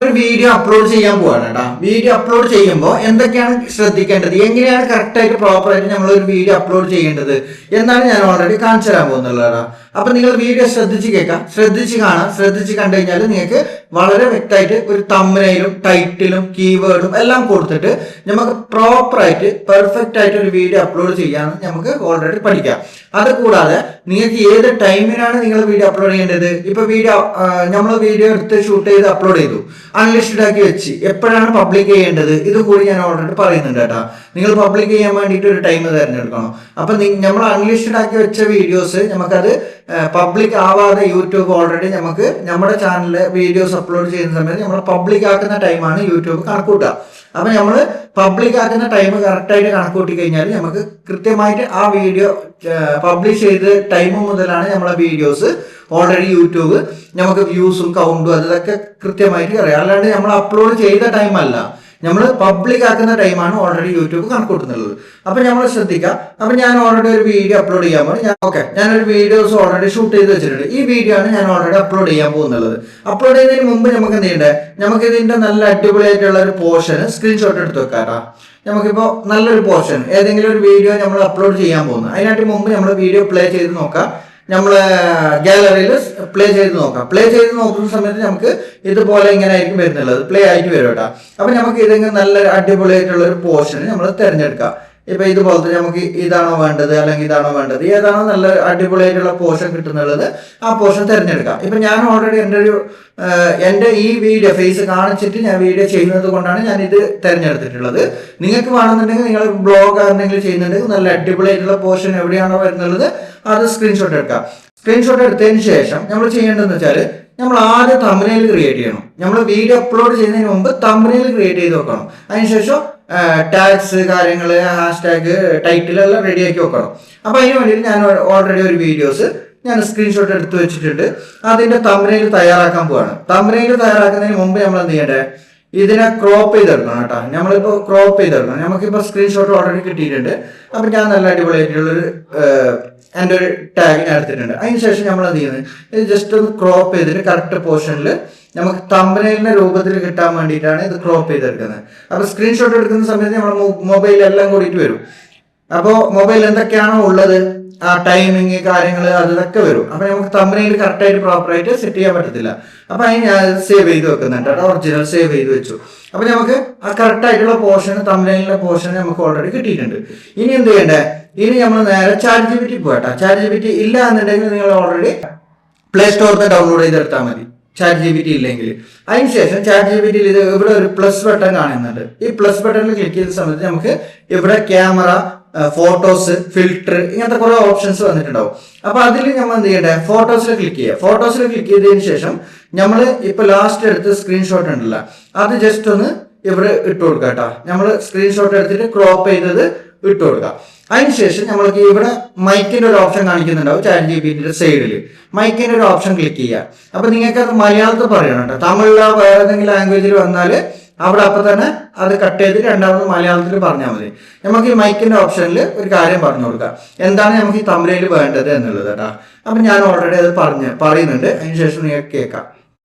ഒരു video upload ചെയ്യാൻ പോവാണ് കേട്ടോ. വീഡിയോ അപ്ലോഡ് ചെയ്യുമ്പോൾ എന്തൊക്കെയാണ് ശ്രദ്ധിക്കേണ്ടത്, എങ്ങനെയാണ് കറക്റ്റായിട്ട് പ്രോപ്പറായിട്ട് നമ്മൾ ഒരു വീഡിയോ അപ്ലോഡ് ചെയ്യേണ്ടത് എന്നാണ് ഞാൻ ഓൾറെഡി കാണിച്ചു തരാൻ പോകുന്നുള്ളത്. അപ്പൊ നിങ്ങൾ വീഡിയോ ശ്രദ്ധിച്ച് കേൾക്കാം, ശ്രദ്ധിച്ച് കാണാം. ശ്രദ്ധിച്ച് കണ്ടു കഴിഞ്ഞാൽ നിങ്ങൾക്ക് വളരെ വ്യക്തമായിട്ട് ഒരു തംബ്നെയിലും ടൈറ്റിലും കീവേഡും എല്ലാം കൊടുത്തിട്ട് നമുക്ക് പ്രോപ്പറായിട്ട് പെർഫെക്റ്റ് ആയിട്ട് ഒരു വീഡിയോ അപ്ലോഡ് ചെയ്യാമെന്ന് നമുക്ക് ഓൾറെഡി പഠിക്കാം. അത് കൂടാതെ നിങ്ങൾക്ക് ഏത് ടൈമിനാണ് നിങ്ങൾ വീഡിയോ അപ്ലോഡ് ചെയ്യേണ്ടത്. ഇപ്പൊ നമ്മൾ വീഡിയോ എടുത്ത് ഷൂട്ട് ചെയ്ത് അപ്ലോഡ് ചെയ്തു, അൺലിസ്റ്റഡ് ആക്കി വെച്ച് എപ്പോഴാണ് പബ്ലിക് ചെയ്യേണ്ടത് ഇത് കൂടി ഞാൻ ഓൾറെഡി പറയുന്നുണ്ട് കേട്ടോ. നിങ്ങൾ പബ്ലിക് ചെയ്യാൻ വേണ്ടിയിട്ട് ഒരു ടൈം തിരഞ്ഞെടുക്കണം. അപ്പൊ നമ്മൾ അൺലിസ്റ്റഡ് ആക്കി വെച്ച വീഡിയോസ് നമുക്കത് പബ്ലിക് ആവാതെ യൂട്യൂബ് ഓൾറെഡി നമുക്ക് നമ്മുടെ ചാനലിൽ വീഡിയോസ് അപ്ലോഡ് ചെയ്യുന്ന സമയത്ത് നമ്മൾ പബ്ലിക് ആക്കുന്ന ടൈമാണ് യൂട്യൂബ് കണക്കൂട്ടുക. അപ്പൊ നമ്മൾ പബ്ലിക് ആക്കുന്ന ടൈം കറക്റ്റായിട്ട് കണക്കൂട്ടി കഴിഞ്ഞാൽ നമുക്ക് കൃത്യമായിട്ട് ആ വീഡിയോ പബ്ലിഷ് ചെയ്ത ടൈം മുതലാണ് നമ്മളെ വീഡിയോസ് ഓൾറെഡി യൂട്യൂബ് നമുക്ക് വ്യൂസും കൗണ്ടും അതൊക്കെ കൃത്യമായിട്ട് അറിയാം. അല്ലാണ്ട് നമ്മൾ അപ്ലോഡ് ചെയ്ത ടൈം അല്ല, നമ്മൾ പബ്ലിക് ആക്കുന്ന ടൈമാണ് ഓൾറെഡി യൂട്യൂബ് കണക്കൂട്ടുന്നുള്ളത്. അപ്പൊ നമ്മൾ ശ്രദ്ധിക്കുക. അപ്പൊ ഞാൻ ഓൾറെഡി ഒരു വീഡിയോ അപ്ലോഡ് ചെയ്യാൻ പോകും. ഞാനൊരു വീഡിയോസ് ഓൾറെഡി ഷൂട്ട് ചെയ്ത് വെച്ചിട്ടുണ്ട്. ഈ വീഡിയോ ആണ് ഞാൻ ഓൾറെഡി അപ്ലോഡ് ചെയ്യാൻ പോകുന്നത്. അപ്ലോഡ് ചെയ്യുന്നതിന് മുമ്പ് നമുക്ക് എന്ത് ചെയ്യണ്ടേ, നമുക്ക് ഇതിന്റെ നല്ല അടിപൊളിയായിട്ടുള്ള ഒരു പോർഷൻ സ്ക്രീൻഷോട്ട് എടുത്ത് വെക്കാറാ. നമുക്കിപ്പോൾ നല്ലൊരു പോർഷൻ ഏതെങ്കിലും ഒരു വീഡിയോ നമ്മൾ അപ്ലോഡ് ചെയ്യാൻ പോകുന്നത്, അതിനായിട്ട് മുമ്പ് നമ്മൾ വീഡിയോ പ്ലേ ചെയ്ത് നോക്കാം. നമ്മളെ ഗാലറിയിൽ പ്ലേ ചെയ്ത് നോക്കാം. പ്ലേ ചെയ്ത് നോക്കുന്ന സമയത്ത് നമുക്ക് ഇതുപോലെ ഇങ്ങനെ ആയിരിക്കും വരുന്നുള്ളത്, പ്ലേ ആയിട്ട് വരും കേട്ടോ. അപ്പൊ നമുക്ക് ഇതെങ്കിലും നല്ല അടിപൊളിയായിട്ടുള്ള ഒരു പോർഷൻ നമ്മൾ തിരഞ്ഞെടുക്കാം. ഇപ്പൊ ഇതുപോലത്തെ നമുക്ക് ഇതാണോ വേണ്ടത് അല്ലെങ്കിൽ ഇതാണോ വേണ്ടത്, ഏതാണോ നല്ല അടിപൊളിയായിട്ടുള്ള പോർഷൻ കിട്ടുന്നുള്ളത് ആ പോർഷൻ തിരഞ്ഞെടുക്കാം. ഇപ്പൊ ഞാൻ ഓൾറെഡി എൻ്റെ ഈ വീഡിയോ ഫേസ് കാണിച്ചിട്ട് ഞാൻ വീഡിയോ ചെയ്യുന്നത് കൊണ്ടാണ് ഞാൻ ഇത് തിരഞ്ഞെടുത്തിട്ടുള്ളത്. നിങ്ങൾക്ക് വേണമെന്നുണ്ടെങ്കിൽ നിങ്ങൾ ബ്ലോഗ് എന്തെങ്കിലും ചെയ്യുന്നുണ്ടെങ്കിൽ നല്ല അടിപൊളിയായിട്ടുള്ള പോർഷൻ എവിടെയാണോ വരുന്നുള്ളത് അത് സ്ക്രീൻഷോട്ട് എടുക്കാം. സ്ക്രീൻഷോട്ട് എടുത്തതിന് ശേഷം നമ്മൾ ചെയ്യേണ്ടതെന്ന് വെച്ചാൽ നമ്മൾ ആദ്യം തംബ്നെയിൽ ക്രിയേറ്റ് ചെയ്യണം. നമ്മൾ വീഡിയോ അപ്ലോഡ് ചെയ്യുന്നതിന് മുമ്പ് തംബ്നെയിൽ ക്രിയേറ്റ് ചെയ്ത് വെക്കണം. അതിനുശേഷം ടാഗ്സ് കാര്യങ്ങൾ ഹാഷ്ടാഗ് ടൈറ്റിൽ എല്ലാം റെഡിയാക്കി വെക്കണം. അപ്പൊ അതിന് വേണ്ടിയിട്ട് ഞാൻ ഓൾറെഡി ഒരു വീഡിയോസ് ഞാൻ സ്ക്രീൻഷോട്ട് എടുത്ത് വെച്ചിട്ടുണ്ട്. അതിന്റെ തംബ്നെയിൽ തയ്യാറാക്കാൻ പോവാണ്. തംബ്നെയിൽ തയ്യാറാക്കുന്നതിന് മുമ്പ് നമ്മൾ എന്ത് ചെയ്യണ്ടേ, ഇതിനെ ക്രോപ്പ് ചെയ്തെടുക്കണം കേട്ടോ. നമ്മളിപ്പോൾ ക്രോപ്പ് ചെയ്തെടുക്കണം. നമുക്കിപ്പോൾ സ്ക്രീൻഷോട്ട് ഓൾറെഡി കിട്ടിയിട്ടുണ്ട്. അപ്പം ഞാൻ നല്ല അടിപൊളിയായിട്ടുള്ളൊരു എൻ്റെ ഒരു ടാഗിനെ എടുത്തിട്ടുണ്ട്. അതിനുശേഷം നമ്മൾ എന്ത് ചെയ്യുന്നത്, ഇത് ജസ്റ്റ് ഒന്ന് ക്രോപ്പ് ചെയ്തിട്ട് കറക്റ്റ് പോർഷനിൽ നമുക്ക് തംബ്നെയിലിന്റെ രൂപത്തിൽ കിട്ടാൻ വേണ്ടിയിട്ടാണ് ഇത് ക്രോപ്പ് ചെയ്തെടുക്കുന്നത്. അപ്പോൾ സ്ക്രീൻഷോട്ട് എടുക്കുന്ന സമയത്ത് നമ്മൾ മൊബൈലെല്ലാം കൂടിയിട്ട് വരും. അപ്പോൾ മൊബൈൽ എന്തൊക്കെയാണോ ഉള്ളത് ആ ടൈമിങ് കാര്യങ്ങൾ അതൊക്കെ വരും. അപ്പൊ നമുക്ക് തംബ്നെയിൽ കറക്റ്റായിട്ട് പ്രോപ്പറായിട്ട് സെറ്റ് ചെയ്യാൻ പറ്റത്തില്ല. അപ്പൊ അതിന് ഞാൻ സേവ് ചെയ്ത് വെക്കുന്നുണ്ട്, ഒറിജിനൽ സേവ് ചെയ്ത് വെച്ചു. അപ്പൊ നമുക്ക് ആ കറക്റ്റായിട്ടുള്ള പോർഷൻ തംബ്നെയിലിന്റെ പോർഷൻ നമുക്ക് ഓൾറെഡി കിട്ടിയിട്ടുണ്ട്. ഇനി എന്ത് ചെയ്യണ്ടേ, ഇനി നമ്മൾ നേരെ ചാറ്റ് ജി പി ടി പോകട്ടെ. ചാറ്റ് ജി പി ടി ഇല്ല എന്നുണ്ടെങ്കിൽ നിങ്ങൾ ഓൾറെഡി പ്ലേ സ്റ്റോറിൽ നിന്ന് ഡൗൺലോഡ് ചെയ്തെടുത്താൽ മതി, ചാറ്റ് ജി പി ടി ഇല്ലെങ്കിൽ. അതിനുശേഷം ചാറ്റ് ജി പി ടിയിൽ ഇത് ഇവിടെ ഒരു പ്ലസ് ബട്ടൺ കാണുന്നുണ്ട്. ഈ പ്ലസ് ബട്ടണിൽ ക്ലിക്ക് ചെയ്ത സമയത്ത് നമുക്ക് ഇവിടെ ക്യാമറ, ഫോട്ടോസ്, ഫിൽട്ടർ ഇങ്ങനത്തെ കുറെ ഓപ്ഷൻസ് വന്നിട്ടുണ്ടാവും. അപ്പൊ അതിൽ നമ്മൾ എന്ത് ചെയ്യണ്ടേ, ഫോട്ടോസിൽ ക്ലിക്ക് ചെയ്യുക. ഫോട്ടോസിൽ ക്ലിക്ക് ചെയ്തതിന് ശേഷം നമ്മൾ ഇപ്പൊ ലാസ്റ്റ് എടുത്ത് സ്ക്രീൻഷോട്ട് ഉണ്ടല്ലോ അത് ജസ്റ്റ് ഒന്ന് ഇവിടെ ഇട്ട് കൊടുക്കുക കേട്ടോ. നമ്മൾ സ്ക്രീൻഷോട്ട് എടുത്തിട്ട് ക്രോപ്പ് ചെയ്തത് ഇട്ട് കൊടുക്കുക. അതിനുശേഷം നമ്മൾക്ക് ഇവിടെ മൈക്കിന്റെ ഒരു ഓപ്ഷൻ കാണിക്കുന്നുണ്ടാവും. ചാറ്റ് ജി പി ടിയുടെ സൈഡിൽ മൈക്കിന്റെ ഒരു ഓപ്ഷൻ ക്ലിക്ക് ചെയ്യുക. അപ്പൊ നിങ്ങൾക്ക് അത് മലയാളത്തിൽ പറയണം കേട്ടോ. തമിഴിലോ വേറെ ഏതെങ്കിലും ലാംഗ്വേജിൽ വന്നാൽ അവിടെ അപ്പൊ തന്നെ അത് കട്ട് ചെയ്ത് രണ്ടാമത് മലയാളത്തിൽ പറഞ്ഞാൽ മതി. നമുക്ക് ഈ മൈക്കിന്റെ ഓപ്ഷനിൽ ഒരു കാര്യം പറഞ്ഞു കൊടുക്കാം, എന്താണ് നമുക്ക് ഈ തംബ്നെയിൽ വേണ്ടത് എന്നുള്ളത് കേട്ടോ. അപ്പൊ ഞാൻ ഓൾറെഡി അത് പറയുന്നുണ്ട്. അതിനുശേഷം നിങ്ങൾക്ക് കേൾക്കാം.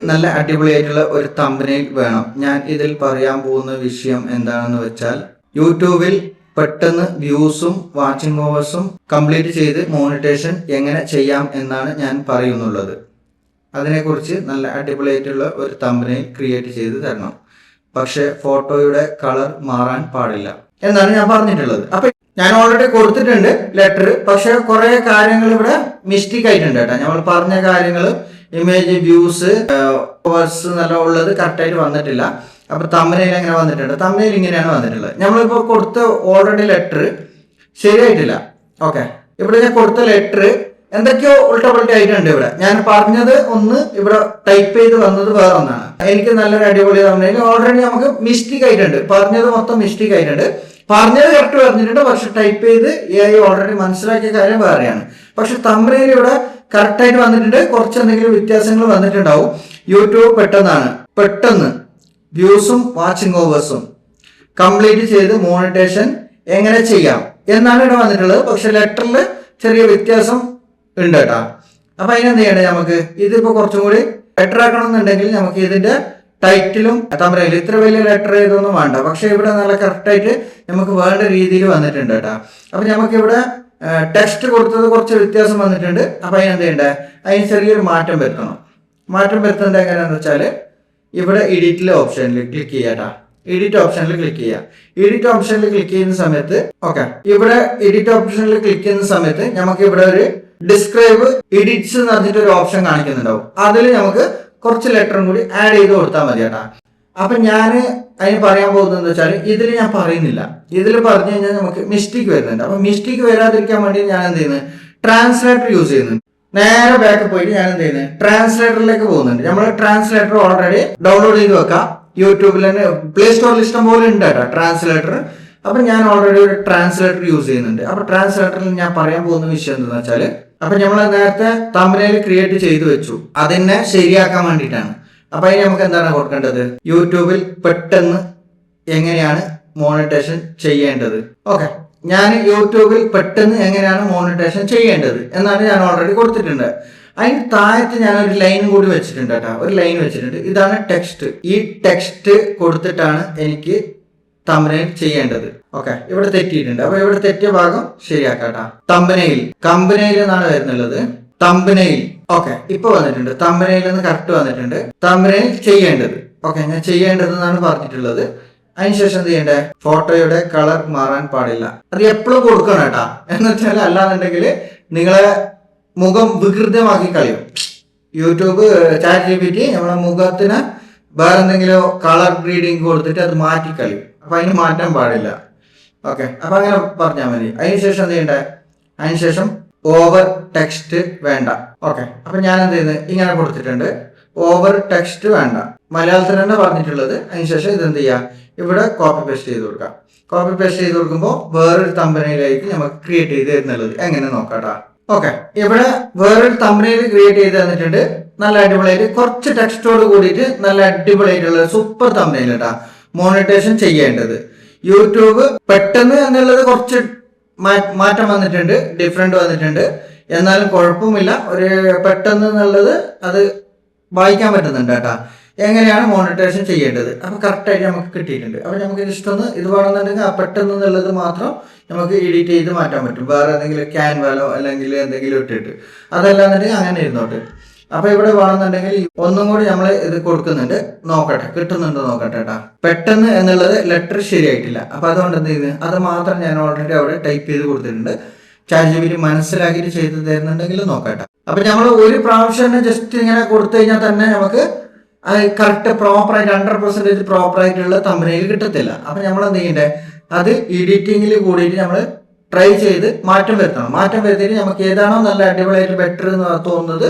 നല്ല അടിപൊളിയായിട്ടുള്ള ഒരു തംബ്നെയിൽ വേണം. ഞാൻ ഇതിൽ പറയാൻ പോകുന്ന വിഷയം എന്താണെന്ന് വെച്ചാൽ യൂട്യൂബിൽ പെട്ടെന്ന് വ്യൂസും വാച്ചിങ് ഓവേഴ്സും കംപ്ലീറ്റ് ചെയ്ത് മോണിറ്റേഷൻ എങ്ങനെ ചെയ്യാം എന്നാണ് ഞാൻ പറയുന്നുള്ളത്. അതിനെക്കുറിച്ച് നല്ല അടിപൊളിയായിട്ടുള്ള ഒരു തംബ്നെയിൽ ക്രിയേറ്റ് ചെയ്ത് തരണം. പക്ഷെ ഫോട്ടോയുടെ കളർ മാറാൻ പാടില്ല എന്നാണ് ഞാൻ പറഞ്ഞിട്ടുള്ളത്. അപ്പൊ ഞാൻ ഓൾറെഡി കൊടുത്തിട്ടുണ്ട് ലെറ്റർ. പക്ഷെ കുറെ കാര്യങ്ങൾ ഇവിടെ മിസ്റ്റേക്ക് ആയിട്ടുണ്ട് കേട്ടോ. നമ്മൾ പറഞ്ഞ കാര്യങ്ങൾ ഇമേജ് വ്യൂസ് നല്ല ഉള്ളത് കറക്റ്റായിട്ട് വന്നിട്ടില്ല. അപ്പൊ തംബ്നെയിൽ എങ്ങനെ വന്നിട്ടുണ്ട്, തംബ്നെയിൽ ഇങ്ങനെയാണ് വന്നിട്ടുള്ളത്. നമ്മളിപ്പോ കൊടുത്ത ഓൾറെഡി ലെറ്റർ ശരിയായിട്ടില്ല. ഓക്കെ, ഇവിടെ ഞാൻ കൊടുത്ത ലെറ്റർ എന്തൊക്കെയോ ഉൾട്ടപുൾട്ടി ആയിട്ടുണ്ട്. ഇവിടെ ഞാൻ പറഞ്ഞത് ഒന്ന്, ഇവിടെ ടൈപ്പ് ചെയ്ത് വന്നത് വേറെ ഒന്നാണ്. എനിക്ക് നല്ലൊരു അടിപൊളി തംബ്നെയിൽ ഓൾറെഡി നമുക്ക് മിസ്റ്റേക്ക് ആയിട്ടുണ്ട്. പറഞ്ഞത് മൊത്തം മിസ്റ്റേക്ക് ആയിട്ടുണ്ട്. പറഞ്ഞത് കറക്റ്റ് പറഞ്ഞിട്ടുണ്ട്, പക്ഷെ ടൈപ്പ് ചെയ്ത് ഓൾറെഡി മനസ്സിലാക്കിയ കാര്യം വേറെയാണ്. പക്ഷെ തംബ്നെയിൽ ഇവിടെ കറക്റ്റ് ആയിട്ട് വന്നിട്ടുണ്ട്. കുറച്ച് എന്തെങ്കിലും വ്യത്യാസങ്ങൾ വന്നിട്ടുണ്ടാവും. യൂട്യൂബ് പെട്ടെന്ന് വ്യൂസും വാച്ചിങ് ഓവേഴ്സും കംപ്ലീറ്റ് ചെയ്ത് മോണിറ്റേഷൻ എങ്ങനെ ചെയ്യാം എന്നാണ് ഇവിടെ വന്നിട്ടുള്ളത്. പക്ഷെ ലെറ്ററിൽ ചെറിയ വ്യത്യാസം ഉണ്ട് കേട്ടോ. അപ്പൊ അതിനെന്ത് ചെയ്യണ്ടേ, നമുക്ക് ഇതിപ്പോ കുറച്ചും കൂടി ബെറ്റർ ആക്കണം എന്നുണ്ടെങ്കിൽ നമുക്ക് ഇതിന്റെ ടൈറ്റിലും തമ്പനയിലും ഇത്ര വലിയ ലെറ്റർ ചെയ്തൊന്നും വേണ്ട. പക്ഷെ ഇവിടെ നല്ല കറക്റ്റായിട്ട് നമുക്ക് വേണ്ട രീതിയിൽ വന്നിട്ടുണ്ട് കേട്ടോ. അപ്പൊ നമുക്ക് ഇവിടെ ടെക്സ്റ്റ് കൊടുത്തത് കുറച്ച് വ്യത്യാസം വന്നിട്ടുണ്ട്. അപ്പൊ അതിനെന്ത് ചെയ്യണ്ടേ, അതിന് ചെറിയൊരു മാറ്റം വരുത്തണം. മാറ്റം വരുത്തുന്നത് എങ്ങനെയാണെന്ന് വെച്ചാൽ ഇവിടെ എഡിറ്റിലെ ഓപ്ഷനിൽ ക്ലിക്ക് ചെയ്യാട്ടാ. എഡിറ്റ് ഓപ്ഷനിൽ ക്ലിക്ക് ചെയ്യുക. എഡിറ്റ് ഓപ്ഷനിൽ ക്ലിക്ക് ചെയ്യുന്ന സമയത്ത് ഓക്കെ, ഇവിടെ എഡിറ്റ് ഓപ്ഷനിൽ ക്ലിക്ക് ചെയ്യുന്ന സമയത്ത് നമുക്ക് ഇവിടെ ഒരു ഡിസ്ക്രൈബ് എഡിറ്റ്സ് എന്ന് പറഞ്ഞിട്ട് ഒരു ഓപ്ഷൻ കാണിക്കുന്നുണ്ടാവും. അതിൽ നമുക്ക് കുറച്ച് ലെറ്ററും കൂടി ആഡ് ചെയ്ത് കൊടുത്താൽ മതി കേട്ടാ. അപ്പൊ ഞാൻ അതിന് പറയാൻ പോകുന്നത് വെച്ചാൽ ഇതിൽ ഞാൻ പറയുന്നില്ല. ഇതിൽ പറഞ്ഞു കഴിഞ്ഞാൽ നമുക്ക് മിസ്റ്റേക്ക് വരുന്നുണ്ട്. അപ്പൊ മിസ്റ്റേക്ക് വരാതിരിക്കാൻ വേണ്ടി ഞാൻ എന്ത് ചെയ്യുന്നത്, ട്രാൻസ്ലേറ്റർ യൂസ് ചെയ്യുന്നുണ്ട്. നേരെ ബാക്ക് പോയിട്ട് ഞാൻ എന്ത് ചെയ്യുന്നത്, ട്രാൻസ്ലേറ്ററിലേക്ക് പോകുന്നുണ്ട്. നമ്മൾ ട്രാൻസ്ലേറ്റർ ഓൾറെഡി ഡൗൺലോഡ് ചെയ്ത് വെക്കാം. യൂട്യൂബിൽ തന്നെ പ്ലേ സ്റ്റോറിൽ ഇഷ്ടം പോലെ ഉണ്ട് കേട്ടോ ട്രാൻസ്ലേറ്റർ. അപ്പൊ ഞാൻ ഓൾറെഡി ഒരു ട്രാൻസ്ലേറ്റർ യൂസ് ചെയ്യുന്നുണ്ട്. അപ്പൊ ട്രാൻസ്ലേറ്ററിൽ ഞാൻ പറയാൻ പോകുന്ന വിഷയം എന്താണെന്ന് വെച്ചാൽ, അപ്പൊ നമ്മൾ നേരത്തെ തമ്പനയിൽ ക്രിയേറ്റ് ചെയ്തു വെച്ചു, അതിനെ ശരിയാക്കാൻ വേണ്ടിയിട്ടാണ്. അപ്പൊ അതിന് നമുക്ക് എന്താണ് കൊടുക്കേണ്ടത്, യൂട്യൂബിൽ പെട്ടെന്ന് എങ്ങനെയാണ് മോണിറ്റൈസേഷൻ ചെയ്യേണ്ടത്. ഓക്കെ, ഞാൻ യൂട്യൂബിൽ പെട്ടെന്ന് എങ്ങനെയാണ് മോണിറ്റൈസേഷൻ ചെയ്യേണ്ടത് എന്നാണ് ഞാൻ ഓൾറെഡി കൊടുത്തിട്ടുണ്ട്. അതിന് താഴത്ത് ഞാൻ ഒരു ലൈൻ കൂടി വെച്ചിട്ടുണ്ട് കേട്ടോ. ഒരു ലൈൻ വെച്ചിട്ടുണ്ട്. ഇതാണ് ടെക്സ്റ്റ്. ഈ ടെക്സ്റ്റ് കൊടുത്തിട്ടാണ് എനിക്ക് തമ്പനയിൽ ചെയ്യേണ്ടത്. ഓക്കെ, ഇവിടെ തെറ്റിയിട്ടുണ്ട്. അപ്പൊ ഇവിടെ തെറ്റിയ ഭാഗം ശരിയാക്കാട്ടാ. കമ്പനയിൽ എന്നാണ് വരുന്നുള്ളത്. തമ്പനയിൽ ഓക്കെ, ഇപ്പൊ വന്നിട്ടുണ്ട്. തമ്പനയിൽ നിന്ന് കറക്റ്റ് വന്നിട്ടുണ്ട്. തമ്പനയിൽ ചെയ്യേണ്ടത് ഓക്കെ, ഞാൻ ചെയ്യേണ്ടത് എന്നാണ് പറഞ്ഞിട്ടുള്ളത്. അതിനുശേഷം എന്ത് ചെയ്യണ്ടേ, ഫോട്ടോയുടെ കളർ മാറാൻ പാടില്ല. അത് എപ്പോഴും കൊടുക്കണം കേട്ടാ. എന്ന് വെച്ചാൽ അല്ലാന്നുണ്ടെങ്കിൽ നിങ്ങളെ മുഖം വികൃതമാക്കി കളയും. യൂട്യൂബ് ചാറ്റ് GPT നമ്മളെ മുഖത്തിന് വേറെ എന്തെങ്കിലും കളർ ബ്രീഡിങ് കൊടുത്തിട്ട് അത് മാറ്റി കളയും. അപ്പൊ അതിന് മാറ്റാൻ പാടില്ല. ഓക്കെ, അപ്പൊ അങ്ങനെ പറഞ്ഞാൽ മതി. അതിനുശേഷം എന്ത് ചെയ്യണ്ടേ, അതിനുശേഷം ഓവർ ടെക്സ്റ്റ് വേണ്ട. ഓക്കെ, അപ്പൊ ഞാൻ എന്ത് ചെയ്യുന്നത്, ഇങ്ങനെ കൊടുത്തിട്ടുണ്ട്. ഓവർ ടെക്സ്റ്റ് വേണ്ട, മലയാളത്തിൽ തന്നെ പറഞ്ഞിട്ടുള്ളത്. അതിനുശേഷം ഇതെന്ത് ചെയ്യാം, ഇവിടെ കോപ്പി പേസ്റ്റ് ചെയ്ത് കൊടുക്കാം. കോപ്പി പേസ്റ്റ് ചെയ്ത് കൊടുക്കുമ്പോൾ വേറൊരു തമ്പനയിലേക്ക് നമുക്ക് ക്രിയേറ്റ് ചെയ്ത് തരുന്നുള്ളത് എങ്ങനെ നോക്കാട്ടാ. ഓക്കെ, ഇവിടെ വേറൊരു തമ്പനയിൽ ക്രിയേറ്റ് ചെയ്ത് തന്നിട്ടുണ്ട്. നല്ല അടിപൊളിയായിട്ട് കുറച്ച് ടെക്സ്റ്റോട് കൂടിയിട്ട് നല്ല അടിപൊളിയായിട്ടുള്ള സൂപ്പർ തമ്പനയിൽ കേട്ടാ മോണിറ്റൈസേഷൻ ചെയ്യേണ്ടത്. യൂട്യൂബ് പെട്ടെന്ന് എന്നുള്ളത് കുറച്ച് മാറ്റം വന്നിട്ടുണ്ട്, ഡിഫറെന്റ് വന്നിട്ടുണ്ട്. എന്നാലും കുഴപ്പമില്ല. ഒരു പെട്ടെന്ന് എന്നുള്ളത് അത് വായിക്കാൻ പറ്റുന്നുണ്ട് കേട്ടാ. എങ്ങനെയാണ് മോണിറ്റൈസേഷൻ ചെയ്യേണ്ടത് അപ്പൊ കറക്റ്റായിട്ട് നമുക്ക് കിട്ടിയിട്ടുണ്ട്. അപ്പൊ നമുക്ക് ഇഷ്ടമൊന്ന് ഇത് വേണമെന്നുണ്ടെങ്കിൽ ആ പെട്ടെന്ന് എന്നുള്ളത് മാത്രം നമുക്ക് എഡിറ്റ് ചെയ്ത് മാറ്റാൻ പറ്റും. വേറെ എന്തെങ്കിലും ക്യാൻവാലോ അല്ലെങ്കിൽ എന്തെങ്കിലും ഇട്ടിട്ട്, അതല്ലാന്നുണ്ടെങ്കിൽ അങ്ങനെ ഇരുന്നോട്ട്. അപ്പൊ ഇവിടെ വേണമെന്നുണ്ടെങ്കിൽ ഒന്നും കൂടി നമ്മൾ ഇത് കൊടുക്കുന്നുണ്ട്. നോക്കട്ടെ കിട്ടുന്നുണ്ടോ നോക്കട്ടെ കേട്ടാ. പെട്ടെന്ന് എന്നുള്ളത് ലെറ്റർ ശരിയായിട്ടില്ല. അപ്പൊ അതുകൊണ്ട് എന്ത് ചെയ്യുന്നത്, അത് മാത്രം ഞാൻ ഓൾറെഡി അവിടെ ടൈപ്പ് ചെയ്ത് കൊടുത്തിട്ടുണ്ട്. ചാറ്റ് GPT മനസ്സിലാക്കിയിട്ട് ചെയ്ത് തരുന്നുണ്ടെങ്കിൽ നോക്കട്ടെ. അപ്പൊ നമ്മൾ ഒരു പ്രാവശ്യം ജസ്റ്റ് ഇങ്ങനെ കൊടുത്തു കഴിഞ്ഞാൽ തന്നെ നമുക്ക് കറക്റ്റ് പ്രോപ്പറായിട്ട് 100% പ്രോപ്പറായിട്ടുള്ള തമ്പനയിൽ കിട്ടത്തില്ല. അപ്പൊ നമ്മൾ എന്ത് ചെയ്യണ്ടേ, അത് എഡിറ്റിങ്ങിൽ കൂടിയിട്ട് നമ്മൾ ട്രൈ ചെയ്ത് മാറ്റം വരുത്തണം. മാറ്റം വരുത്തിയിട്ട് നമുക്ക് ഏതാണോ നല്ല അടിപൊളിയായിട്ട് ബെറ്റർ എന്ന് തോന്നുന്നത്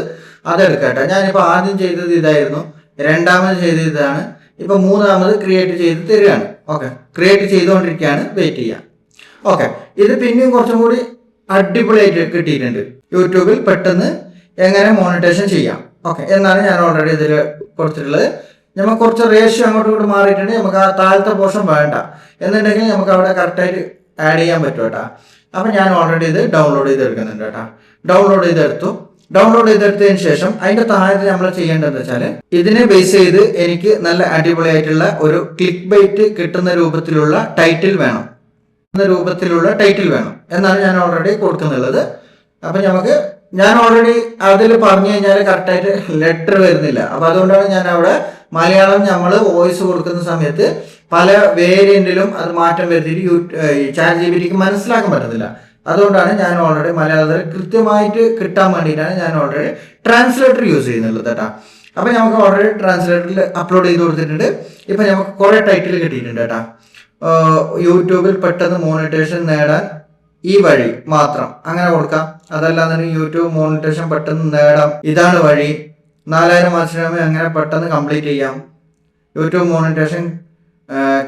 അതെടുക്കട്ടെ. ഞാനിപ്പോൾ ആദ്യം ചെയ്തത് ഇതായിരുന്നു, രണ്ടാമത് ചെയ്തത് ഇതാണ്, ഇപ്പൊ മൂന്നാമത് ക്രിയേറ്റ് ചെയ്ത് തരികയാണ്. ഓക്കെ, ക്രിയേറ്റ് ചെയ്തുകൊണ്ടിരിക്കുകയാണ്, വെയിറ്റ് ചെയ്യാം. ഓക്കെ, ഇത് പിന്നെയും കുറച്ചും കൂടി അടിപൊളിയായിട്ട് കിട്ടിയിട്ടുണ്ട്. യൂട്യൂബിൽ പെട്ടെന്ന് എങ്ങനെ മോണിറ്റൈസേഷൻ ചെയ്യാം. ഓക്കെ, എന്നാണ് ഞാൻ ഓൾറെഡി ഇതിൽ കൊടുത്തിട്ടുള്ളത്. നമുക്ക് കുറച്ച് റേഷ്യോ അങ്ങോട്ടും ഇങ്ങോട്ട് മാറിയിട്ടുണ്ട്. നമുക്ക് ആ താഴത്തെ പോർഷൻ വേണ്ട എന്നുണ്ടെങ്കിൽ നമുക്ക് അവിടെ കറക്റ്റായിട്ട് ആഡ് ചെയ്യാൻ പറ്റും കേട്ടാ. അപ്പൊ ഞാൻ ഓൾറെഡി ഇത് ഡൗൺലോഡ് ചെയ്തെടുക്കുന്നുണ്ട് കേട്ടാ. ഡൗൺലോഡ് ചെയ്തെടുത്തതിന് ശേഷം അതിന്റെ താഴത്ത് നമ്മൾ ചെയ്യേണ്ടതെന്ന് വെച്ചാൽ, ഇതിനെ ബേസ് ചെയ്ത് എനിക്ക് നല്ല അടിപൊളിയായിട്ടുള്ള ഒരു ക്ലിക്ക് ബൈറ്റ് കിട്ടുന്ന രൂപത്തിലുള്ള ടൈറ്റിൽ വേണം എന്നാണ് ഞാൻ ഓൾറെഡി കൊടുക്കുന്നുള്ളത്. അപ്പൊ ഞാൻ ഓൾറെഡി അതിൽ പറഞ്ഞു കഴിഞ്ഞാൽ കറക്റ്റായിട്ട് ലെറ്റർ വരുന്നില്ല. അപ്പൊ അതുകൊണ്ടാണ് ഞാൻ അവിടെ മലയാളം നമ്മൾ വോയിസ് കൊടുക്കുന്ന സമയത്ത് പല വേരിയന്റിലും അത് മാറ്റം വരുത്തിയിട്ട് ചാറ്റ് GPTക്ക് മനസ്സിലാക്കാൻ പറ്റുന്നില്ല. അതുകൊണ്ടാണ് ഞാൻ ഓൾറെഡി മലയാളത്തിൽ കൃത്യമായിട്ട് കിട്ടാൻ വേണ്ടിയിട്ടാണ് ഞാൻ ഓൾറെഡി ട്രാൻസ്ലേറ്റർ യൂസ് ചെയ്യുന്നുള്ളത് കേട്ടാ. അപ്പൊ നമുക്ക് ഓൾറെഡി ട്രാൻസ്ലേറ്ററിൽ അപ്ലോഡ് ചെയ്ത് കൊടുത്തിട്ടുണ്ട്. ഇപ്പൊ നമുക്ക് കുറെ ടൈറ്റിൽ കിട്ടിയിട്ടുണ്ട് കേട്ടാ. യൂട്യൂബിൽ പെട്ടെന്ന് മോണിറ്റൈസേഷൻ നേടാൻ ഈ വഴി മാത്രം അങ്ങനെ കൊടുക്കാം. അതല്ലാന്നുണ്ടെങ്കിൽ യൂട്യൂബ് മോണിറ്റൈസേഷൻ പെട്ടെന്ന് നേടാം, ഇതാണ് വഴി, 4000 വാച്ചിനാമേ അങ്ങനെ പെട്ടെന്ന് കംപ്ലീറ്റ് ചെയ്യാം. യൂട്യൂബ് മോണിറ്റൈസേഷൻ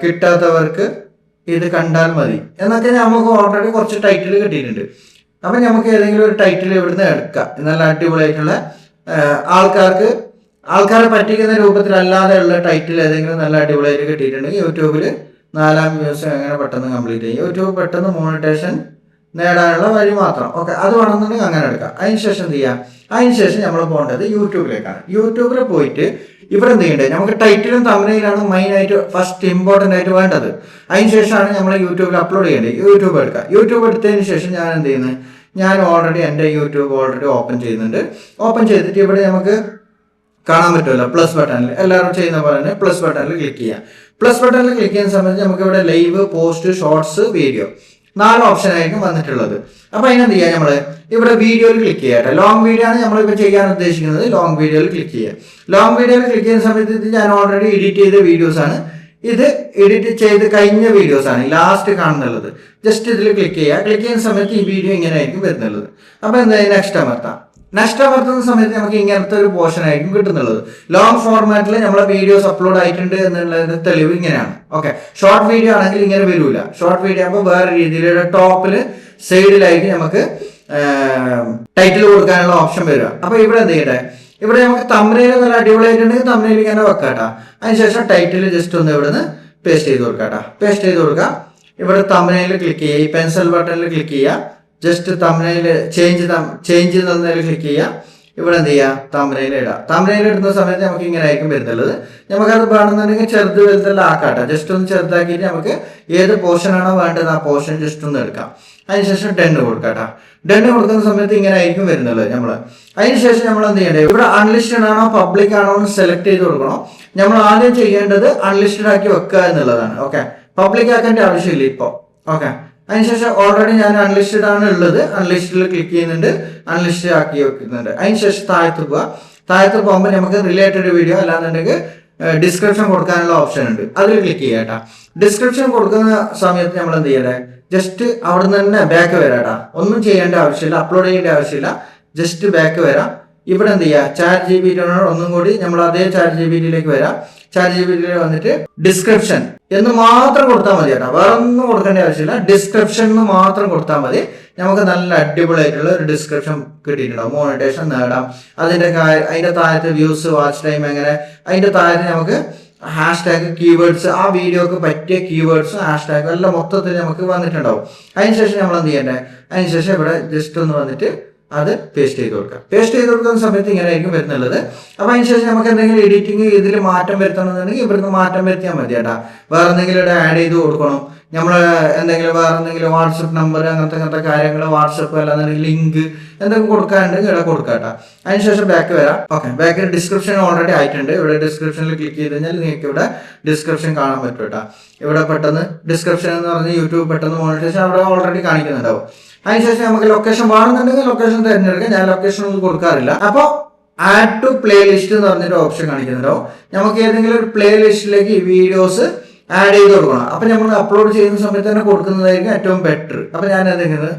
കിട്ടാത്തവർക്ക് ഇത് കണ്ടാൽ മതി എന്നൊക്കെ നമുക്ക് ഓൾറെഡി കുറച്ച് ടൈറ്റിൽ കിട്ടിയിട്ടുണ്ട്. അപ്പം നമുക്ക് ഏതെങ്കിലും ഒരു ടൈറ്റിൽ ഇവിടുന്ന് എടുക്കാം. നല്ല അടിപൊളിയായിട്ടുള്ള ആൾക്കാരെ പറ്റിക്കുന്ന രൂപത്തിലല്ലാതെയുള്ള ടൈറ്റിൽ ഏതെങ്കിലും നല്ല അടിപൊളിയായിട്ട് കിട്ടിയിട്ടുണ്ടെങ്കിൽ യൂട്യൂബിൽ 4000 വ്യൂസ് അങ്ങനെ പെട്ടെന്ന് കംപ്ലീറ്റ് ചെയ്യും. യൂട്യൂബ് പെട്ടെന്ന് മോണിറ്റൈസേഷൻ നേടാനുള്ള വഴി മാത്രം. ഓക്കെ, അത് വേണമെന്നുണ്ടെങ്കിൽ അങ്ങനെ എടുക്കാം. അതിനുശേഷം എന്ത് ചെയ്യാം, അതിനുശേഷം നമ്മൾ പോകേണ്ടത് യൂട്യൂബിലേക്കാണ്. യൂട്യൂബിൽ പോയിട്ട് ഇവിടെ എന്ത് ചെയ്യേണ്ടത്, നമുക്ക് ടൈറ്റിലും തമ്പനെയിലാണ് മെയിനായിട്ട് ഫസ്റ്റ് ഇമ്പോർട്ടൻ്റ് ആയിട്ട് വേണ്ടത്. അതിനുശേഷമാണ് നമ്മൾ യൂട്യൂബിൽ അപ്ലോഡ് ചെയ്യേണ്ടത്. യൂട്യൂബ് എടുക്കുക. യൂട്യൂബ് എടുത്തതിന് ശേഷം ഞാൻ എന്ത് ചെയ്യുന്നത്, ഞാൻ ഓൾറെഡി എൻ്റെ യൂട്യൂബ് ഓപ്പൺ ചെയ്യുന്നുണ്ട്. ഓപ്പൺ ചെയ്തിട്ട് ഇവിടെ നമുക്ക് കാണാൻ പറ്റുമല്ലോ പ്ലസ് ബട്ടണിൽ, എല്ലാവരും ചെയ്യുന്ന പോലെ തന്നെ പ്ലസ് ബട്ടണിൽ ക്ലിക്ക് ചെയ്യാം. പ്ലസ് ബട്ടണിൽ ക്ലിക്ക് ചെയ്യുന്ന സമയത്ത് നമുക്ക് ഇവിടെ live, post, shorts, video 4 option ആയിരിക്കും വന്നിട്ടുള്ളത്. അപ്പൊ അതിനെന്ത് ചെയ്യാം, നമ്മൾ ഇവിടെ വീഡിയോയിൽ ക്ലിക്ക് ചെയ്യാട്ടെ. ലോങ് വീഡിയോ ആണ് നമ്മളിപ്പോൾ ചെയ്യാൻ ഉദ്ദേശിക്കുന്നത്. ലോങ് വീഡിയോയിൽ ക്ലിക്ക് ചെയ്യുക. ലോങ് വീഡിയോയിൽ ക്ലിക്ക് ചെയ്യുന്ന സമയത്ത് ഇത് ഞാൻ ഓൾറെഡി എഡിറ്റ് ചെയ്ത വീഡിയോസ് ആണ്. ഇത് എഡിറ്റ് ചെയ്ത് കഴിഞ്ഞ വീഡിയോസ് ആണ് ലാസ്റ്റ് കാണുന്നുള്ളത്. ജസ്റ്റ് ഇതിൽ ക്ലിക്ക് ചെയ്യുക. ക്ലിക്ക് ചെയ്യുന്ന സമയത്ത് ഈ വീഡിയോ ഇങ്ങനെ ആയിരിക്കും വരുന്നുള്ളത്. അപ്പൊ എന്തായാലും നെക്സ്റ്റ് അമർത്താം. നെക്സ്റ്റ് അമർത്തുന്ന സമയത്ത് നമുക്ക് ഇങ്ങനത്തെ ഒരു പോർഷൻ ആയിരിക്കും കിട്ടുന്നുള്ളത്. ലോങ് ഫോർമാറ്റിൽ നമ്മളെ വീഡിയോസ് അപ്ലോഡ് ആയിട്ടുണ്ട് എന്നുള്ളതിന്റെ തെളിവ് ഇങ്ങനെയാണ്. ഓക്കെ, ഷോർട്ട് വീഡിയോ ആണെങ്കിൽ ഇങ്ങനെ വരൂല. ഷോർട്ട് വീഡിയോ ആകുമ്പോൾ വേറെ രീതിയിലുള്ള ടോപ്പിൽ സൈഡിലായിരിക്കും നമുക്ക് ടൈറ്റിൽ കൊടുക്കാനുള്ള ഓപ്ഷൻ വരിക. അപ്പൊ ഇവിടെ എന്ത് ചെയ്യട്ടെ, ഇവിടെ നമുക്ക് തമ്പനെയിൽ നല്ല അടിപൊളിയായിട്ടുണ്ടെങ്കിൽ തമ്പനെയിൽ ഇങ്ങനെ വെക്കാട്ടാ. അതിനുശേഷം ടൈറ്റിൽ ജസ്റ്റ് ഒന്ന് ഇവിടെ നിന്ന് പേസ്റ്റ് ചെയ്ത് കൊടുക്കാട്ടാ. പേസ്റ്റ് ചെയ്ത് കൊടുക്കുക. ഇവിടെ തമ്പനെയിൽ ക്ലിക്ക് ചെയ്യുക. ഈ പെൻസിൽ ബട്ടണിൽ ക്ലിക്ക് ചെയ്യുക. ജസ്റ്റ് തമ്പനെയിൽ ചേഞ്ച് എന്നതിൽ ക്ലിക്ക് ചെയ്യുക. ഇവിടെ എന്ത് ചെയ്യുക, തമ്പനെയിൽ ഇടാം. തമ്പനെയിൽ ഇടുന്ന സമയത്ത് നമുക്ക് ഇങ്ങനെ ആയിരിക്കും വരുന്നുള്ളത്. നമുക്കത് വേണമെന്നുണ്ടെങ്കിൽ ചെറുത് വലുതെല്ലാം ആക്കാട്ടെ. ജസ്റ്റ് ഒന്ന് ചെറുതാക്കിയിട്ട് നമുക്ക് ഏത് പോർഷൻ ആണോ വേണ്ടത് ആ പോർഷൻ ജസ്റ്റ് ഒന്ന് എടുക്കാം. അതിനുശേഷം ഡെണ്ണ് കൊടുക്കാട്ടാ. ഡെണ്ണ് കൊടുക്കുന്ന സമയത്ത് ഇങ്ങനെ ആയിരിക്കും വരുന്നുള്ളത് നമ്മൾ. അതിനുശേഷം നമ്മൾ എന്ത് ചെയ്യേണ്ടത്, ഇവിടെ അൺലിസ്റ്റഡ് ആണോ പബ്ലിക് ആണോ എന്ന് സെലക്ട് ചെയ്ത് കൊടുക്കണം. നമ്മൾ ആദ്യം ചെയ്യേണ്ടത് അൺലിസ്റ്റഡ് ആക്കി വെക്കുക എന്നുള്ളതാണ്. ഓക്കെ, പബ്ലിക് ആക്കേണ്ട ആവശ്യമില്ല ഇപ്പോൾ. ഓക്കെ, അതിനുശേഷം ഓൾറെഡി ഞാൻ അൺലിസ്റ്റഡ് ആണ് ഉള്ളത്. അൺലിസ്റ്റഡിൽ ക്ലിക്ക് ചെയ്യുന്നുണ്ട്, അൺലിസ്റ്റഡ് ആക്കി വെക്കുന്നുണ്ട്. അതിനുശേഷം താഴത്ത് പോവുക. താഴത്ത് പോകുമ്പോൾ നമുക്ക് റിലേറ്റഡ് വീഡിയോ അല്ലാന്നുണ്ടെങ്കിൽ ഡിസ്ക്രിപ്ഷൻ കൊടുക്കാനുള്ള ഓപ്ഷൻ ഉണ്ട്. അതിൽ ക്ലിക്ക് ചെയ്യാട്ടാ. ഡിസ്ക്രിപ്ഷൻ കൊടുക്കുന്ന സമയത്ത് നമ്മൾ എന്ത് ചെയ്യട്ടെ, ജസ്റ്റ് അവിടെ നിന്ന് തന്നെ ബാക്ക് വരാട്ടാ. ഒന്നും ചെയ്യേണ്ട ആവശ്യമില്ല, അപ്ലോഡ് ചെയ്യേണ്ട ആവശ്യമില്ല. ജസ്റ്റ് ബാക്ക് വരാം. ഇവിടെ എന്ത് ചെയ്യുക, ചാറ്റ് GPT ഒന്നും കൂടി നമ്മൾ അതേ ചാറ്റ് GPTയിലേക്ക് വരാം. ചാറ്റ് GPTയിൽ വന്നിട്ട് ഡിസ്ക്രിപ്ഷൻ എന്ന് മാത്രം കൊടുത്താൽ മതി കേട്ടോ. വേറെ ഒന്നും കൊടുക്കേണ്ട ആവശ്യമില്ല. ഡിസ്ക്രിപ്ഷൻ എന്ന് മാത്രം കൊടുത്താൽ മതി. നമുക്ക് നല്ല അടിപൊളിയായിട്ടുള്ള ഒരു ഡിസ്ക്രിപ്ഷൻ കിട്ടിയിട്ടുണ്ടാവും. മോണിറ്റേഷൻ നേടാം. അതിന്റെ താഴത്ത് വ്യൂസ്, വാച്ച് ടൈം, അങ്ങനെ അതിന്റെ താഴത്ത് നമുക്ക് ഹാഷ്ടാഗ്, കീവേഡ്സ്, ആ വീഡിയോക്ക് പറ്റിയ കീവേഡ്സും ഹാഷ്ടാഗും എല്ലാം മൊത്തത്തിൽ നമുക്ക് വന്നിട്ടുണ്ടാവും. അതിനുശേഷം നമ്മൾ എന്ത് ചെയ്യേണ്ടത്, അതിനുശേഷം ഇവിടെ ജസ്റ്റ് ഒന്ന് വന്നിട്ട് അത് പേസ്റ്റ് ചെയ്ത് കൊടുക്കുക. പേസ്റ്റ് ചെയ്ത് കൊടുക്കുന്ന സമയത്ത് ഇങ്ങനെ ആയിരിക്കും വരുന്നുള്ളത്. അപ്പൊ അതിനുശേഷം നമുക്ക് എന്തെങ്കിലും എഡിറ്റിംഗ് ഇതിൽ മാറ്റം വരുത്തണമെന്നുണ്ടെങ്കിൽ ഇവിടുന്ന് മാറ്റം വരുത്തിയാൽ മതി കേട്ടാ. വേറെ എന്തെങ്കിലും ഇവിടെ ആഡ് ചെയ്ത് കൊടുക്കണം. നമ്മൾ എന്തെങ്കിലും വേറെ എന്തെങ്കിലും വാട്സപ്പ് നമ്പർ അങ്ങനത്തെ കാര്യങ്ങൾ, വാട്സപ്പ് അല്ലാന്നുണ്ടെങ്കിൽ ലിങ്ക് എന്തെങ്കിലും കൊടുക്കാനുണ്ടെങ്കിൽ ഇവിടെ കൊടുക്കാട്ടാ. അതിനുശേഷം ബാക്ക് വരാം. ഓക്കെ, ബാക്കിൽ ഡിസ്ക്രിപ്ഷൻ ഓൾറെഡി ആയിട്ടുണ്ട്. ഇവിടെ ഡിസ്ക്രിപ്ഷനിൽ ക്ലിക്ക് ചെയ്ത് കഴിഞ്ഞാൽ നിങ്ങൾക്ക് ഇവിടെ ഡിസ്ക്രിപ്ഷൻ കാണാൻ പറ്റും കേട്ടാ. ഇവിടെ പെട്ടെന്ന് ഡിസ്ക്രിപ്ഷൻ എന്ന് പറഞ്ഞ് യൂട്യൂബ് പെട്ടെന്ന് മോണിറ്റേഷൻ അവിടെ ഓൾറെഡി കാണിക്കുന്നുണ്ടാവും. അതിനുശേഷം നമുക്ക് ലൊക്കേഷൻ വേണമെന്നുണ്ടെങ്കിൽ ലൊക്കേഷൻ തിരഞ്ഞെടുക്കാം. ഞാൻ ലൊക്കേഷൻ ഒന്നും കൊടുക്കാറില്ല. അപ്പോൾ ആഡ് ടു പ്ലേ ലിസ്റ്റ് എന്ന് പറഞ്ഞൊരു ഓപ്ഷൻ കാണിക്കുന്നുണ്ടാവും. നമുക്ക് ഏതെങ്കിലും ഒരു പ്ലേ ലിസ്റ്റിലേക്ക് ഈ വീഡിയോസ് ആഡ് ചെയ്ത് കൊടുക്കണം. അപ്പൊ നമ്മൾ അപ്ലോഡ് ചെയ്യുന്ന സമയത്ത് തന്നെ കൊടുക്കുന്നതായിരിക്കും ഏറ്റവും ബെറ്റർ. അപ്പൊ ഞാൻ എന്തെങ്കിലും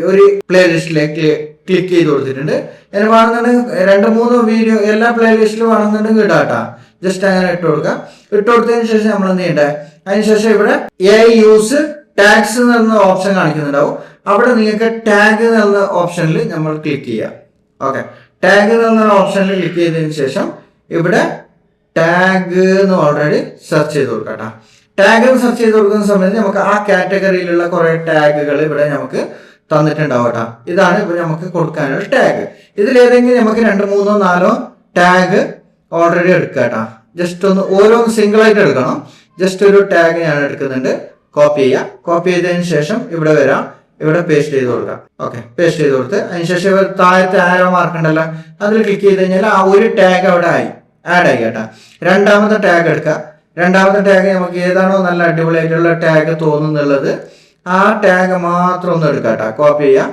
ഒരു പ്ലേ ലിസ്റ്റിലേക്ക് ക്ലിക്ക് ചെയ്ത് കൊടുത്തിട്ടുണ്ട്. എനിക്ക് വേണമെന്നുണ്ടെങ്കിൽ 2-3 വീഡിയോ എല്ലാ പ്ലേ ലിസ്റ്റിലും വേണമെന്നുണ്ടെങ്കിൽ ഇടാട്ടാ. ജസ്റ്റ് അങ്ങനെ ഇട്ട് കൊടുക്കുക. ഇട്ട് കൊടുത്തതിന് ശേഷം നമ്മൾ എന്ത് ചെയ്യണ്ടേ, അതിനുശേഷം ഇവിടെ യൂസ് ടാഗ്സ് എന്ന ഓപ്ഷൻ കാണിക്കുന്നുണ്ടാവും. അവിടെ നിങ്ങൾക്ക് ടാഗ് എന്നുള്ള ഓപ്ഷനിൽ നമ്മൾ ക്ലിക്ക് ചെയ്യാം. ഓക്കെ, ടാഗ് എന്നുള്ള ഓപ്ഷനിൽ ക്ലിക്ക് ചെയ്തതിന് ശേഷം ഇവിടെ ടാഗ് എന്ന് ഓൾറെഡി സെർച്ച് ചെയ്ത് കൊടുക്കാം. ടാഗ് സെർച്ച് ചെയ്ത് കൊടുക്കുന്ന സമയത്ത് നമുക്ക് ആ കാറ്റഗറിയിലുള്ള കുറെ ടാഗുകൾ ഇവിടെ നമുക്ക് തന്നിട്ടുണ്ടാവട്ടെ. ഇതാണ് ഇപ്പൊ നമുക്ക് കൊടുക്കാനുള്ള ടാഗ്. ഇതിലേതെങ്കിലും നമുക്ക് 2-3-4 ടാഗ് ഓൾറെഡി എടുക്കാട്ടാ. ജസ്റ്റ് ഒന്ന് ഓരോന്ന് സിംഗിൾ ആയിട്ട് എടുക്കണം. ജസ്റ്റ് ഒരു ടാഗ് ഞാൻ എടുക്കുന്നുണ്ട്. കോപ്പി ചെയ്യാം. കോപ്പി ചെയ്തതിന് ശേഷം ഇവിടെ വരാം. ഇവിടെ പേസ്റ്റ് ചെയ്ത് കൊടുക്കാം. ഓക്കെ, പേസ്റ്റ് ചെയ്ത് കൊടുത്ത് അതിനുശേഷം താഴത്തെ ആരോ മാർക്ക് ഉണ്ടല്ലോ, അതിൽ ക്ലിക്ക് ചെയ്ത് കഴിഞ്ഞാൽ ആ ഒരു ടാഗ് അവിടെ ആഡ് ആയി കേട്ടാ. രണ്ടാമത്തെ ടാഗ് എടുക്കുക. രണ്ടാമത്തെ ടാഗ് നമുക്ക് ഏതാണോ നല്ല അടിപൊളിയായിട്ടുള്ള ടാഗ് തോന്നുന്നുള്ളത് ആ ടാഗ് മാത്രം ഒന്ന് എടുക്കാട്ടാ. കോപ്പി ചെയ്യാം.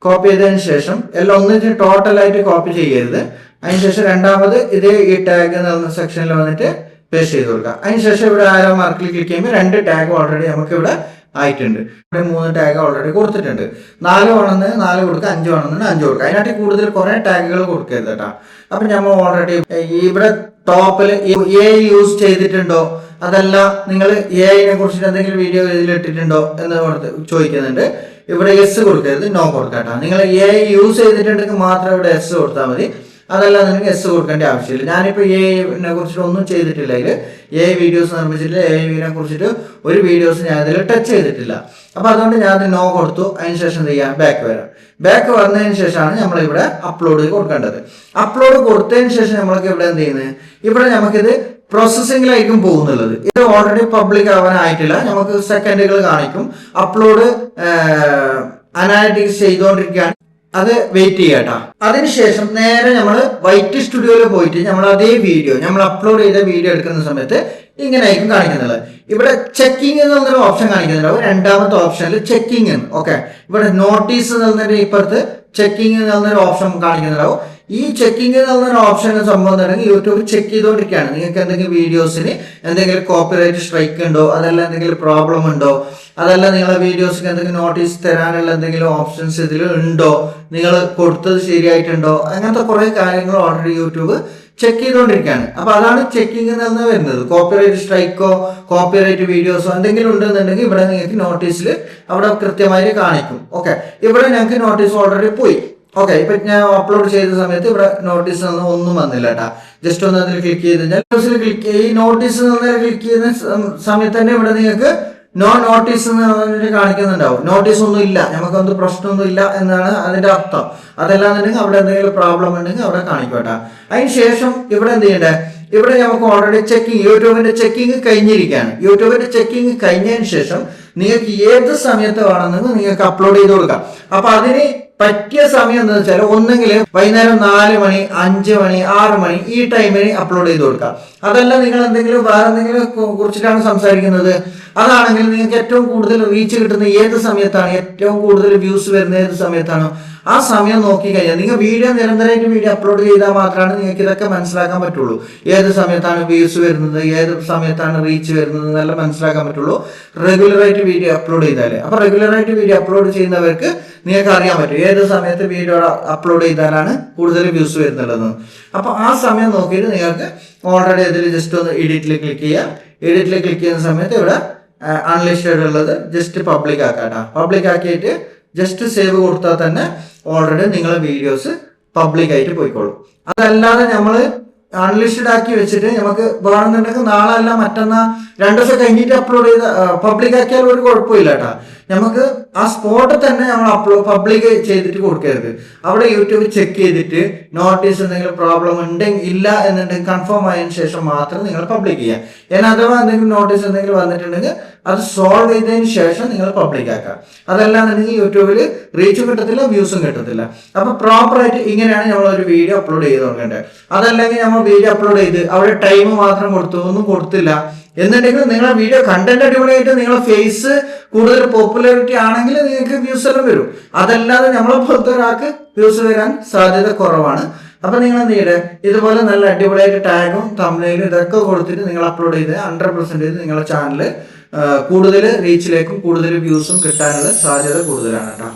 കോപ്പി ചെയ്തതിന് ശേഷം എല്ലാം ഒന്നിച്ച് ടോട്ടലായിട്ട് കോപ്പി ചെയ്യരുത്. അതിനുശേഷം രണ്ടാമത് ഇതേ ഈ ടാഗ് എന്ന സെക്ഷനിൽ വന്നിട്ട് പേസ്റ്റ് ചെയ്ത് കൊടുക്കുക. അതിനുശേഷം ഇവിടെ ആരോ മാർക്കിൽ ക്ലിക്ക് ചെയ്യുമ്പോൾ 2 ടാഗ് ഓൾറെഡി നമുക്ക് ഇവിടെ ആയിട്ടുണ്ട്. ഇവിടെ 3 ടാഗ് ഓൾറെഡി കൊടുത്തിട്ടുണ്ട്. 4 വേണമെന്ന് 4 കൊടുക്കുക, 5 വേണമെന്ന് 5 കൊടുക്കുക. അതിനായിട്ട് കൂടുതൽ കുറെ ടാഗുകൾ കൊടുക്കരുത് കേട്ടോ. അപ്പൊ നമ്മൾ ഓൾറെഡി ഇവിടെ ടോപ്പിൽ യൂസ് ചെയ്തിട്ടുണ്ടോ, അതല്ല നിങ്ങൾ AI-നെ കുറിച്ചിട്ട് എന്തെങ്കിലും വീഡിയോ ഇതിലിട്ടിട്ടുണ്ടോ എന്ന് ചോദിക്കുന്നുണ്ട്. ഇവിടെ യെസ് കൊടുക്കരുത്, നോ കൊടുക്കാട്ടോ. നിങ്ങൾ AI യൂസ് ചെയ്തിട്ടുണ്ടെങ്കിൽ മാത്രം ഇവിടെ യെസ് കൊടുത്താൽ മതി. അതല്ലാന്നുണ്ടെങ്കിൽ എസ് കൊടുക്കേണ്ട ആവശ്യമില്ല. ഞാനിപ്പോൾ AI കുറിച്ചിട്ട് ഒന്നും ചെയ്തിട്ടില്ല. അതിൽ AI വീഡിയോസ് നിർമ്മിച്ചിട്ടില്ല. AI കുറിച്ചിട്ട് ഒരു വീഡിയോസ് ഞാൻ അതിൽ ടച്ച് ചെയ്തിട്ടില്ല. അപ്പോൾ അതുകൊണ്ട് ഞാൻ അത് നോ കൊടുത്തു. അതിന് ശേഷം എന്ത് ചെയ്യാം, ബാക്ക് വരാം. ബാക്ക് വന്നതിന് ശേഷമാണ് നമ്മളിവിടെ അപ്ലോഡ് കൊടുക്കേണ്ടത്. അപ്ലോഡ് കൊടുത്തതിന് ശേഷം നമ്മൾക്ക് ഇവിടെ എന്ത് ചെയ്യുന്നത്, ഇവിടെ നമുക്കിത് പ്രോസസ്സിങ്ങിലായിരിക്കും പോകുന്നുള്ളത്. ഇത് ഓൾറെഡി പബ്ലിക് ആവാനായിട്ടില്ല. നമുക്ക് സെക്കൻഡുകൾ കാണിക്കും. അപ്ലോഡ് അനാലിറ്റിക്സ് ചെയ്തുകൊണ്ടിരിക്കുകയാണ്. അത് വെയിറ്റ് ചെയ്യാട്ടാ. അതിനുശേഷം നേരെ നമ്മൾ വൈറ്റ് സ്റ്റുഡിയോയിൽ പോയിട്ട് നമ്മൾ അതേ വീഡിയോ നമ്മൾ അപ്ലോഡ് ചെയ്ത വീഡിയോ എടുക്കുന്ന സമയത്ത് ഇങ്ങനെ ആയിരിക്കും കാണിക്കുന്നത്. ഇവിടെ ചെക്കിങ് എന്നൊരു ഓപ്ഷൻ കാണിക്കുന്നുണ്ടാവും. രണ്ടാമത്തെ ഓപ്ഷനിൽ ചെക്കിങ്. ഓക്കെ, ഇവിടെ നോട്ടീസ് എന്നൊരു ഇപ്പുറത്ത് ചെക്കിങ് എന്നൊരു ഓപ്ഷൻ കാണിക്കുന്നുണ്ടാവും. ഈ ചെക്കിങ് എന്നൊരു ഓപ്ഷൻ സംഭവം തുടങ്ങി യൂട്യൂബ് ചെക്ക് ചെയ്തുകൊണ്ടിരിക്കുകയാണ്. നിങ്ങൾക്ക് എന്തെങ്കിലും വീഡിയോസിന് എന്തെങ്കിലും കോപ്പിറൈറ്റ് സ്ട്രൈക്ക് ഉണ്ടോ, അതല്ല എന്തെങ്കിലും പ്രോബ്ലം ഉണ്ടോ, അതല്ല നിങ്ങളെ വീഡിയോസിന് എന്തെങ്കിലും നോട്ടീസ് തരാനുള്ള എന്തെങ്കിലും ഓപ്ഷൻസ് ഇതിൽ ഉണ്ടോ, നിങ്ങൾ കൊടുത്തത് ശരിയായിട്ടുണ്ടോ, അങ്ങനത്തെ കുറേ കാര്യങ്ങൾ ഓൾറെഡി യൂട്യൂബ് ചെക്ക് ചെയ്തുകൊണ്ടിരിക്കുകയാണ്. അപ്പോൾ അതാണ് ചെക്കിങ് എന്ന് വരുന്നത്. കോപ്പിറൈറ്റ് സ്ട്രൈക്കോ കോപ്പിറൈറ്റ് വീഡിയോസോ എന്തെങ്കിലും ഉണ്ടെന്നുണ്ടെങ്കിൽ ഇവിടെ നിങ്ങൾക്ക് നോട്ടീസിൽ അവിടെ കൃത്യമായി കാണിക്കും. ഓക്കെ, ഇവിടെ ഞങ്ങൾക്ക് നോട്ടീസ് ഓൾറെഡി പോയി. ഓക്കെ, ഇപ്പൊ ഞാൻ അപ്ലോഡ് ചെയ്ത സമയത്ത് ഇവിടെ നോട്ടീസ് ഒന്നും വന്നില്ല കേട്ടാ. ജസ്റ്റ് ഒന്ന് അതിൽ ക്ലിക്ക് ചെയ്ത് കഴിഞ്ഞാൽ ക്ലിക്ക് ഈ നോട്ടീസ് ക്ലിക്ക് ചെയ്യുന്ന സമയത്ത് തന്നെ ഇവിടെ നിങ്ങൾക്ക് നോ നോട്ടീസ് എന്ന് കാണിക്കുന്നുണ്ടാവും. നോട്ടീസ് ഒന്നും ഇല്ല, നമുക്കൊന്നും പ്രശ്നമൊന്നും ഇല്ല എന്നാണ് അതിന്റെ അർത്ഥം. അതല്ലാന്നുണ്ടെങ്കിൽ അവിടെ എന്തെങ്കിലും പ്രോബ്ലം ഉണ്ടെങ്കിൽ അവിടെ കാണിക്കും കേട്ടാ. അതിന് ശേഷം ഇവിടെ എന്ത് ചെയ്യണ്ടേ, ഇവിടെ നമുക്ക് ഓൾറെഡി ചെക്കിങ്, യൂട്യൂബിന്റെ ചെക്കിങ് കഴിഞ്ഞിരിക്കുകയാണ്. യൂട്യൂബിന്റെ ചെക്കിങ് കഴിഞ്ഞതിന് ശേഷം നിങ്ങൾക്ക് ഏത് സമയത്ത് വേണമെന്ന് നിങ്ങൾക്ക് അപ്ലോഡ് ചെയ്ത് കൊടുക്കാം. അപ്പൊ അതിന് പറ്റിയ സമയം എന്താ വെച്ചാൽ ഒന്നെങ്കിൽ വൈകുന്നേരം 4 മണി, 5 മണി, 6 മണി ഈ ടൈമിന് അപ്ലോഡ് ചെയ്ത് കൊടുക്കാം. അതല്ല നിങ്ങൾ എന്തെങ്കിലും വേറെ എന്തെങ്കിലും കുറിച്ചിട്ടാണ് സംസാരിക്കുന്നത്, അതാണെങ്കിൽ നിങ്ങൾക്ക് ഏറ്റവും കൂടുതൽ റീച്ച് കിട്ടുന്ന ഏത് സമയത്താണ്, ഏറ്റവും കൂടുതൽ വ്യൂസ് വരുന്ന ഏത് സമയത്താണോ ആ സമയം നോക്കി കഴിഞ്ഞാൽ നിങ്ങൾ നിരന്തരമായിട്ട് വീഡിയോ അപ്ലോഡ് ചെയ്താൽ മാത്രമാണ് നിങ്ങൾക്ക് ഇതൊക്കെ മനസ്സിലാക്കാൻ പറ്റുള്ളൂ. ഏത് സമയത്താണ് വ്യൂസ് വരുന്നത്, ഏത് സമയത്താണ് റീച്ച് വരുന്നത് എന്നെല്ലാം മനസ്സിലാക്കാൻ പറ്റുള്ളൂ റെഗുലറായിട്ട് വീഡിയോ അപ്ലോഡ് ചെയ്താലേ. അപ്പൊ റെഗുലറായിട്ട് വീഡിയോ അപ്ലോഡ് ചെയ്യുന്നവർക്ക് നിങ്ങൾക്ക് അറിയാൻ പറ്റും ഏത് സമയത്ത് വീഡിയോ അപ്ലോഡ് ചെയ്താലാണ് കൂടുതൽ വ്യൂസ് വരുന്നുള്ളത്. അപ്പൊ ആ സമയം നോക്കിയിട്ട് നിങ്ങൾക്ക് ഓൾറെഡി അതിൽ ജസ്റ്റ് ഒന്ന് എഡിറ്റിൽ ക്ലിക്ക് ചെയ്യുക. എഡിറ്റിൽ ക്ലിക്ക് ചെയ്യുന്ന സമയത്ത് ഇവിടെ അൺലിസ്റ്റഡ് ഉള്ളത് ജസ്റ്റ് പബ്ലിക് ആക്കാട്ടാ. പബ്ലിക് ആക്കിയിട്ട് ജസ്റ്റ് സേവ് കൊടുത്താൽ തന്നെ ഓൾറെഡി നിങ്ങളെ വീഡിയോസ് പബ്ലിക് ആയിട്ട് പോയിക്കോളും. അതല്ലാതെ നമ്മൾ അൺലിസ്റ്റഡ് ആക്കി വെച്ചിട്ട് നമുക്ക് വേണമെന്നുണ്ടെങ്കിൽ നാളെ അല്ല മറ്റന്നാൾ 2 ദിവസം കഴിഞ്ഞിട്ട് അപ്ലോഡ് ചെയ്ത പബ്ലിക് ആക്കിയാൽ ഒരു കുഴപ്പമില്ല കേട്ടാ. നമുക്ക് ആ സ്പോട്ടിൽ തന്നെ നമ്മൾ പബ്ലിക് ചെയ്തിട്ട് കൊടുക്കരുത്. അവിടെ യൂട്യൂബ് ചെക്ക് ചെയ്തിട്ട് നോട്ടീസ് എന്തെങ്കിലും പ്രോബ്ലം ഉണ്ടെങ്കിൽ ഇല്ല എന്നുണ്ടെങ്കിൽ കൺഫേം ആയതിനു ശേഷം മാത്രം നിങ്ങൾ പബ്ലിക് ചെയ്യുക. എന്നാൽ അഥവാ എന്തെങ്കിലും നോട്ടീസ് എന്തെങ്കിലും വന്നിട്ടുണ്ടെങ്കിൽ അത് സോൾവ് ചെയ്തതിന് ശേഷം നിങ്ങൾ പബ്ലിക് ആക്കുക. അതല്ലാന്നുണ്ടെങ്കിൽ യൂട്യൂബിൽ റീച്ചും കിട്ടത്തില്ല, വ്യൂസും കിട്ടത്തില്ല. അപ്പൊ പ്രോപ്പറായിട്ട് ഇങ്ങനെയാണ് നമ്മൾ ഒരു വീഡിയോ അപ്ലോഡ് ചെയ്ത് നോക്കേണ്ടത്. അതല്ലെങ്കിൽ നമ്മൾ വീഡിയോ അപ്ലോഡ് ചെയ്ത് അവിടെ ടൈം മാത്രം കൊടുത്തു, ഒന്നും കൊടുത്തില്ല എന്നുണ്ടെങ്കിൽ നിങ്ങളെ വീഡിയോ കണ്ടന്റ് അടിപൊളിയായിട്ട് നിങ്ങളെ ഫേസ് കൂടുതൽ പോപ്പുലാരിറ്റി ആണെങ്കിൽ നിങ്ങൾക്ക് വ്യൂസ് എല്ലാം വരും. അതല്ലാതെ നമ്മളെ പോലത്തെ ഒരാൾക്ക് വ്യൂസ് വരാൻ സാധ്യത കുറവാണ്. അപ്പൊ നിങ്ങൾ എന്ത് ചെയ്യട്ടെ, ഇതുപോലെ നല്ല അടിപൊളിയായിട്ട് ടാഗും തംബ്നെയിലും ഇതൊക്കെ കൊടുത്തിട്ട് നിങ്ങൾ അപ്ലോഡ് ചെയ്ത് 100% നിങ്ങളുടെ ചാനൽ കൂടുതൽ റീച്ചിലേക്കും കൂടുതൽ വ്യൂസും കിട്ടാനുള്ള സാധ്യത കൂടുതലാണ് കേട്ടോ.